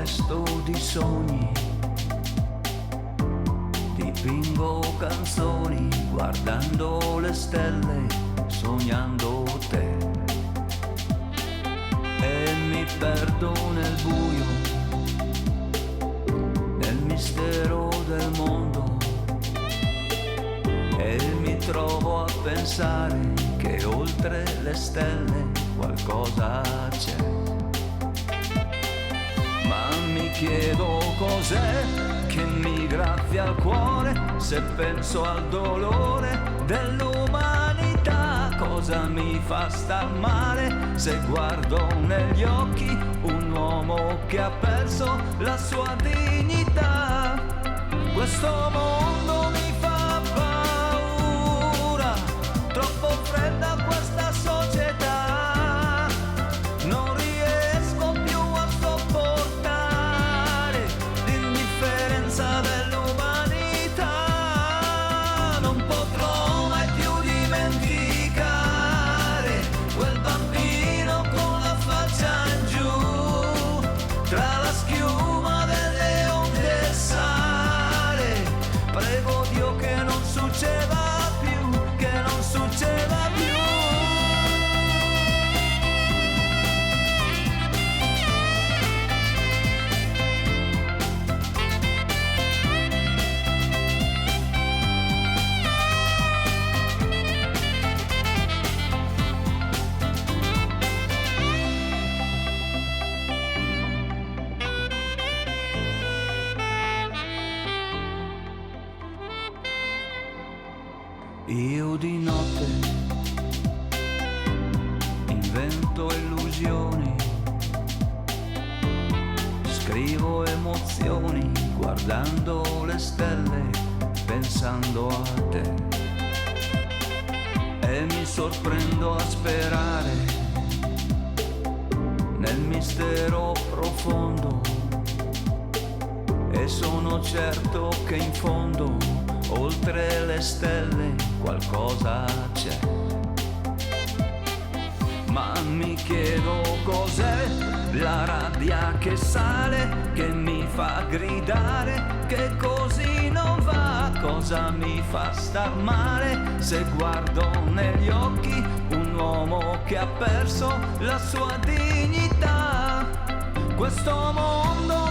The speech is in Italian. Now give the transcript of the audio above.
vesto di sogni, dipingo canzoni, guardando le stelle, sognando te. E mi perdo nel buio, nel mistero del mondo, e mi trovo a pensare che oltre le stelle qualcosa c'è. Ma mi chiedo cos'è che mi graffia il cuore, se penso al dolore dell'umanità. Cosa mi fa star male se guardo negli occhi un uomo che ha perso la sua dignità. Questo mondo mi fa paura, troppo fredda questa società, non riesco più a sopportare l'indifferenza dell'umanità. Non potrò mai più dimenticare quel bambino con la faccia in giù, tra la schiuma delle onde sale. Prego Dio che non succeda più, che non succeda più. Io di notte invento illusioni, scrivo emozioni, guardando le stelle, pensando a te. E mi sorprendo a sperare nel mistero profondo, e sono certo che in fondo, oltre le stelle, qualcosa c'è. Ma mi chiedo cos'è la rabbia che sale, che mi fa gridare che così non va. Cosa mi fa star male se guardo negli occhi un uomo che ha perso la sua dignità. Questo mondo